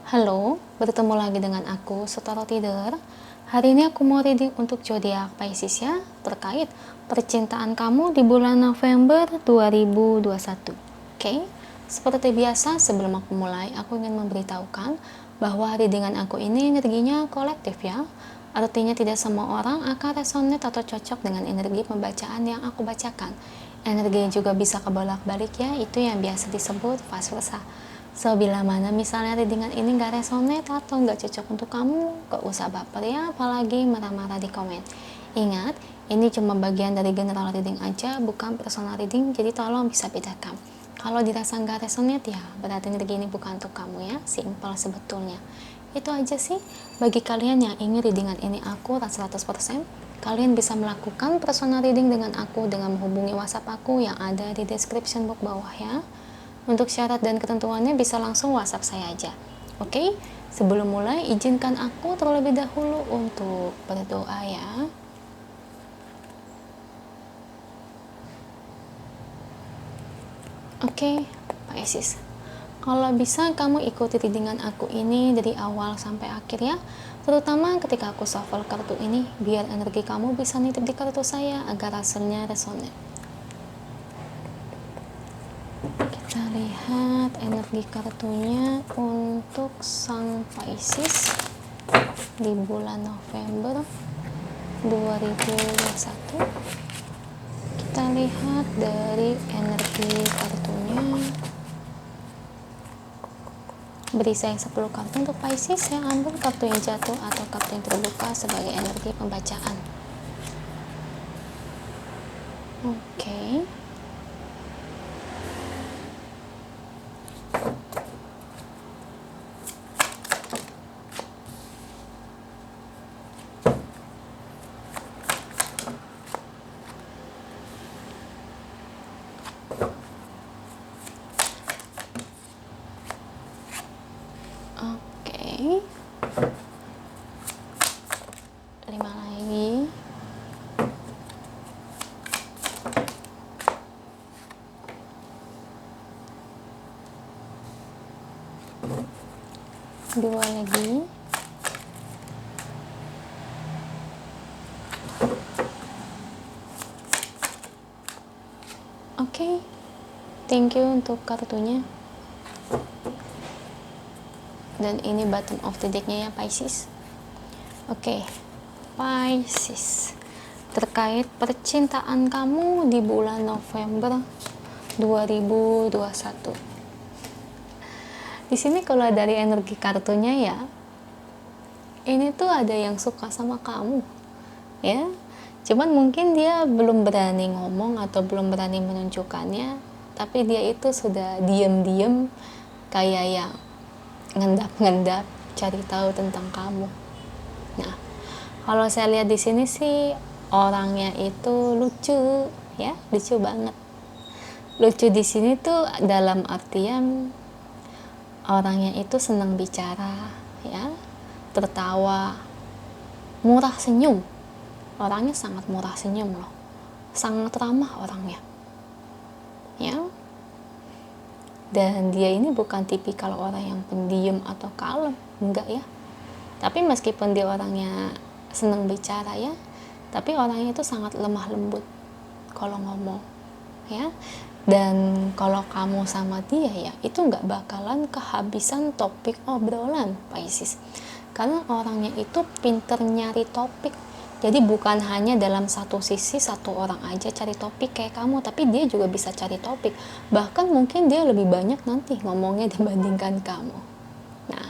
Halo, bertemu lagi dengan aku, Setara Tidur. Hari ini aku mau reading untuk zodiak Pisces ya, terkait percintaan kamu di bulan November 2021. Oke, seperti biasa sebelum aku mulai, aku ingin memberitahukan bahwa readingan aku ini energinya kolektif ya. Artinya tidak semua orang akan resonate atau cocok dengan energi pembacaan yang aku bacakan. Energi juga bisa kebolak-balik ya, itu yang biasa disebut vice versa. So, bila mana misalnya readingan ini gak resonate atau gak cocok untuk kamu, gak usah baper ya, apalagi marah-marah di komen. Ingat, ini cuma bagian dari general reading aja, bukan personal reading, jadi tolong bisa bedakan. Kalau dirasa gak resonate ya, berarti energi ini bukan untuk kamu ya, simple sebetulnya. Itu aja sih, bagi kalian yang ingin readingan ini akurat 100%, kalian bisa melakukan personal reading dengan aku dengan menghubungi WhatsApp aku yang ada di description box bawah ya. Untuk syarat dan ketentuannya bisa langsung WhatsApp saya aja. Oke, sebelum mulai izinkan aku terlebih dahulu untuk berdoa ya. Oke, Pak Yesus. Kalau bisa kamu ikuti readingan aku ini dari awal sampai akhir ya. Terutama ketika aku shuffle kartu ini, biar energi kamu bisa nitip di kartu saya agar hasilnya resonate. Kita lihat energi kartunya untuk sang Pisces di bulan November 2021. Kita lihat dari energi kartunya. Beri saya 10 kartu untuk Pisces, saya ambil kartu yang jatuh atau kartu yang terbuka sebagai energi pembacaan. Oke. Oke. 5 lagi. Dua lagi. Oke, thank you untuk kartunya. Dan ini bottom of the decknya ya Pisces. Oke, Pisces, terkait percintaan kamu di bulan November 2021. Di sini kalau dari energi kartunya ya, ini tuh ada yang suka sama kamu, ya. Cuman mungkin dia belum berani ngomong atau belum berani menunjukkannya, tapi dia itu sudah diem-diem kayak yang ngendap-ngendap cari tahu tentang kamu. Nah, kalau saya lihat di sini sih orangnya itu lucu, ya, lucu banget. Lucu di sini tuh dalam artian orangnya itu senang bicara, ya, tertawa, murah senyum. Orangnya sangat murah senyum loh, sangat ramah orangnya, ya. Dan dia ini bukan tipikal orang yang pendiam atau kalem, enggak ya. Tapi meskipun dia orangnya senang bicara ya, tapi orangnya itu sangat lemah lembut kalau ngomong, ya. Dan kalau kamu sama dia ya, itu nggak bakalan kehabisan topik obrolan Pisces. Karena orangnya itu pinter nyari topik. Jadi bukan hanya dalam satu sisi satu orang aja cari topik kayak kamu, tapi dia juga bisa cari topik. Bahkan mungkin dia lebih banyak nanti ngomongnya dibandingkan kamu. Nah,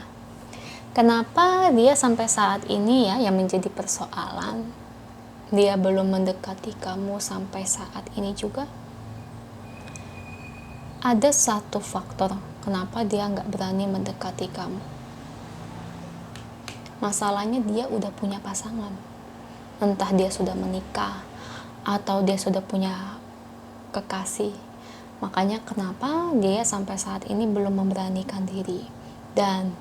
kenapa dia sampai saat ini ya yang menjadi persoalan, dia belum mendekati kamu sampai saat ini juga? Ada satu faktor kenapa dia nggak berani mendekati kamu. Masalahnya dia udah punya pasangan. Entah dia sudah menikah atau dia sudah punya kekasih. Makanya kenapa dia sampai saat ini belum memberanikan diri. Dan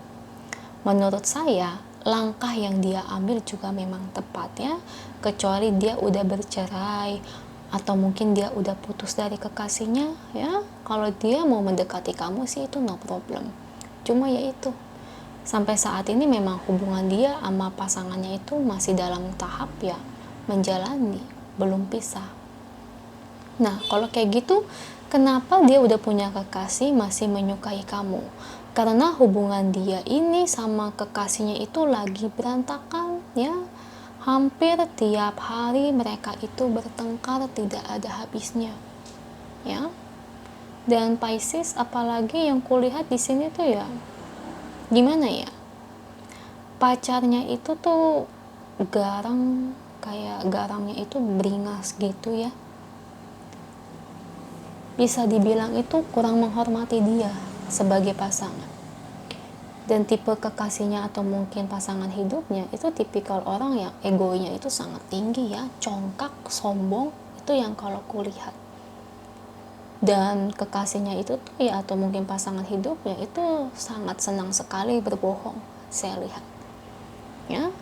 menurut saya langkah yang dia ambil juga memang tepat ya. Kecuali dia udah bercerai atau mungkin dia udah putus dari kekasihnya ya. Kalau dia mau mendekati kamu sih itu no problem. Cuma ya itu, sampai saat ini memang hubungan dia sama pasangannya itu masih dalam tahap ya menjalani, belum pisah. Nah, kalau kayak gitu, kenapa dia udah punya kekasih masih menyukai kamu? Karena hubungan dia ini sama kekasihnya itu lagi berantakan ya. Hampir tiap hari mereka itu bertengkar tidak ada habisnya. Ya. Dan Pisces apalagi yang kulihat di sini tuh ya gimana ya? Pacarnya itu tuh garang, kayak garamnya itu beringas gitu ya. Bisa dibilang itu kurang menghormati dia sebagai pasangan. Dan tipe kekasihnya atau mungkin pasangan hidupnya itu tipikal orang yang egonya itu sangat tinggi ya, congkak, sombong, itu yang kalau kulihat. Dan kekasihnya itu tuh ya atau mungkin pasangan hidupnya itu sangat senang sekali berbohong, saya lihat. Ya.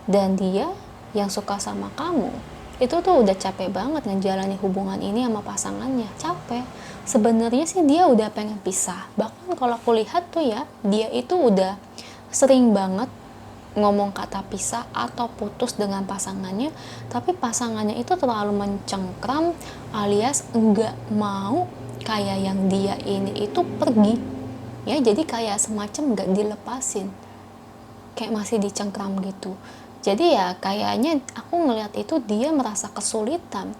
Dan dia yang suka sama kamu itu tuh udah capek banget ngejalani hubungan ini sama pasangannya, capek. Sebenarnya sih dia udah pengen pisah. Bahkan kalau aku lihat tuh ya, dia itu udah sering banget ngomong kata pisah atau putus dengan pasangannya, tapi pasangannya itu terlalu mencengkram alias enggak mau kayak yang dia ini itu pergi. Ya, jadi kayak semacam enggak dilepasin. Kayak masih dicengkram gitu. Jadi ya kayaknya aku ngelihat itu dia merasa kesulitan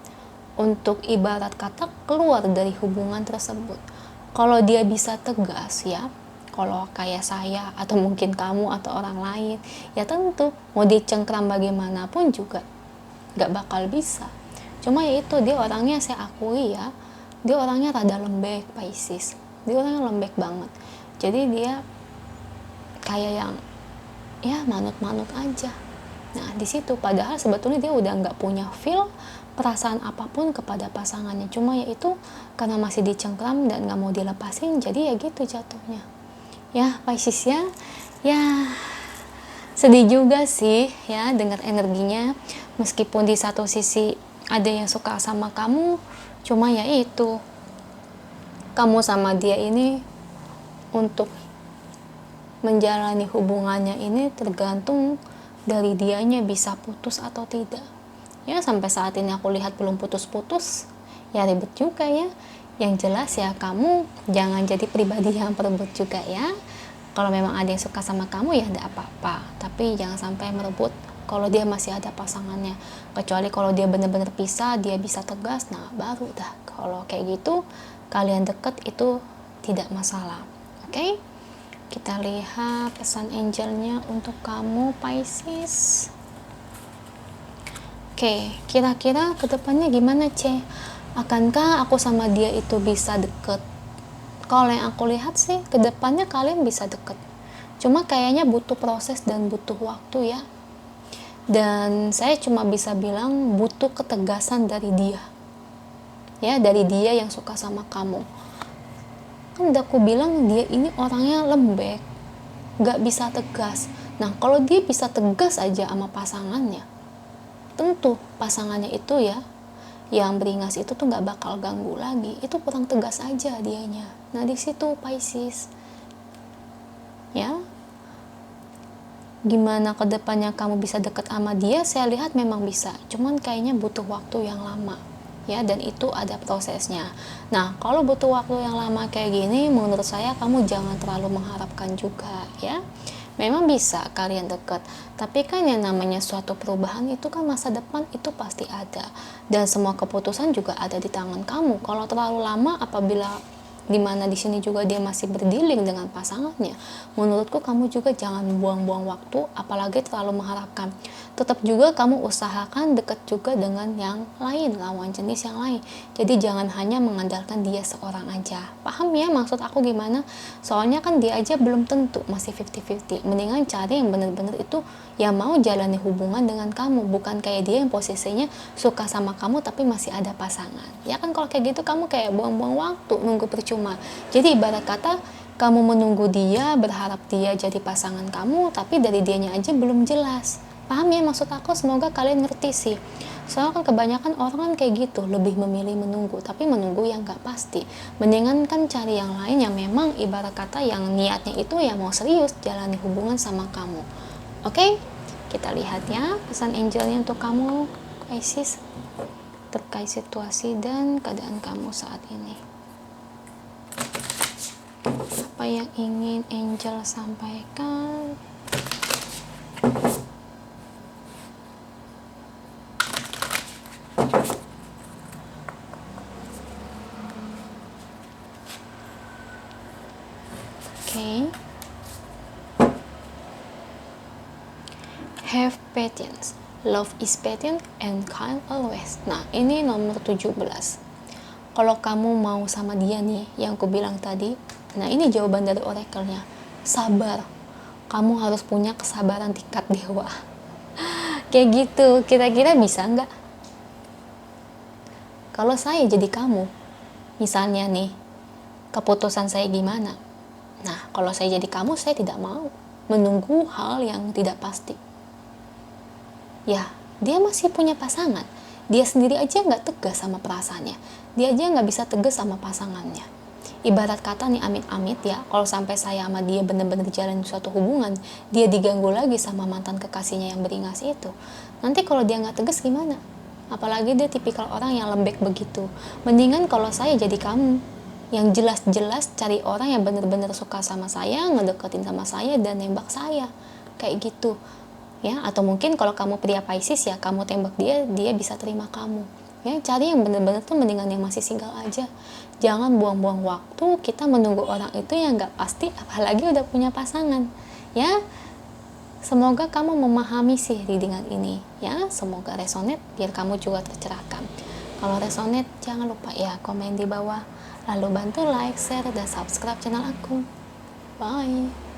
untuk ibarat kata keluar dari hubungan tersebut. Kalau dia bisa tegas ya, kalau kayak saya atau mungkin kamu atau orang lain, ya tentu mau dicengkram bagaimanapun juga gak bakal bisa. Cuma ya itu dia orangnya saya akui ya, dia orangnya rada lembek Pisces. Dia orangnya lembek banget. Jadi dia kayak yang ya manut-manut aja. Nah di situ padahal sebetulnya dia udah nggak punya feel perasaan apapun kepada pasangannya, cuma ya itu karena masih dicengkram dan nggak mau dilepasin, jadi ya gitu jatuhnya. Ya Pisces ya, ya sedih juga sih ya dengar energinya, meskipun di satu sisi ada yang suka sama kamu, cuma ya itu kamu sama dia ini untuk menjalani hubungannya ini tergantung dari dianya bisa putus atau tidak. Ya sampai saat ini aku lihat belum putus-putus, ya ribet juga ya. Yang jelas ya kamu jangan jadi pribadi yang perebut juga ya. Kalau memang ada yang suka sama kamu ya tidak apa-apa, tapi jangan sampai merebut kalau dia masih ada pasangannya. Kecuali kalau dia benar-benar pisah, dia bisa tegas, nah baru dah. Kalau kayak gitu kalian deket itu tidak masalah. Oke? Kita lihat pesan angelnya untuk kamu Pisces. Oke, kira-kira kedepannya gimana C? Akankah aku sama dia itu bisa deket? Kalau yang aku lihat sih kedepannya kalian bisa deket. Cuma kayaknya butuh proses dan butuh waktu ya. Dan saya cuma bisa bilang butuh ketegasan dari dia. Ya, dari dia yang suka sama kamu. Kan udah aku bilang dia ini orangnya lembek, gak bisa tegas. Nah kalau dia bisa tegas aja sama pasangannya, tentu pasangannya itu ya yang beringas itu tuh gak bakal ganggu lagi. Itu kurang tegas aja dianya. Nah di situ Pisces ya, gimana kedepannya kamu bisa deket sama dia, saya lihat memang bisa, cuman kayaknya butuh waktu yang lama ya, dan itu ada prosesnya. Nah kalau butuh waktu yang lama kayak gini, menurut saya kamu jangan terlalu mengharapkan juga ya. Memang bisa kalian dekat, tapi kan yang namanya suatu perubahan itu kan masa depan itu pasti ada, dan semua keputusan juga ada di tangan kamu. Kalau terlalu lama, apabila dimana di sini juga dia masih berdealing dengan pasangannya, menurutku kamu juga jangan buang-buang waktu, apalagi terlalu mengharapkan. Tetap juga kamu usahakan dekat juga dengan yang lain, lawan jenis yang lain. Jadi jangan hanya mengandalkan dia seorang aja. Paham ya maksud aku gimana? Soalnya kan dia aja belum tentu, masih 50-50. Mendingan cari yang benar-benar itu yang mau jalani hubungan dengan kamu, bukan kayak dia yang posisinya suka sama kamu tapi masih ada pasangan. Ya kan kalau kayak gitu kamu kayak buang-buang waktu, nunggu percuma. Jadi ibarat kata kamu menunggu dia, berharap dia jadi pasangan kamu, tapi dari dianya aja belum jelas. Paham ya maksud aku? Semoga kalian ngerti sih. Soalnya kan kebanyakan orang kan kayak gitu, lebih memilih menunggu, tapi menunggu yang gak pasti. Mendingan kan cari yang lain yang memang ibarat kata yang niatnya itu ya mau serius jalani hubungan sama kamu. Oke, kita lihat ya pesan angelnya untuk kamu, Pisces, terkait situasi dan keadaan kamu saat ini. Apa yang ingin angel sampaikan? Oke. Have patience. Love is patient and kind always. Nah, ini nomor 17. Kalau kamu mau sama dia nih, yang aku bilang tadi, nah ini jawaban dari oracle-nya. Sabar. Kamu harus punya kesabaran tingkat dewa. Kayak gitu, kira-kira bisa nggak? Kalau saya jadi kamu, misalnya nih, keputusan saya gimana? Nah, kalau saya jadi kamu, saya tidak mau menunggu hal yang tidak pasti. Ya, dia masih punya pasangan. Dia sendiri aja nggak tegas sama perasaannya. Dia aja nggak bisa tegas sama pasangannya. Ibarat kata nih amit-amit ya, kalau sampai saya sama dia bener-bener jalan suatu hubungan, dia diganggu lagi sama mantan kekasihnya yang beringas itu. Nanti kalau dia nggak tegas gimana? Apalagi dia tipikal orang yang lembek begitu. Mendingan kalau saya jadi kamu, yang jelas-jelas cari orang yang bener-bener suka sama saya, ngedeketin sama saya, dan nembak saya. Kayak gitu. Ya, atau mungkin kalau kamu pria Pisces ya kamu tembak dia, dia bisa terima kamu. Ya, cari yang bener-bener tuh mendingan yang masih single aja. Jangan buang-buang waktu kita menunggu orang itu yang nggak pasti, apalagi udah punya pasangan. Ya, semoga kamu memahami sih readingan ini. Ya, semoga resonate biar kamu juga tercerahkan. Kalau resonate jangan lupa ya komen di bawah. Lalu bantu like, share, dan subscribe channel aku. Bye.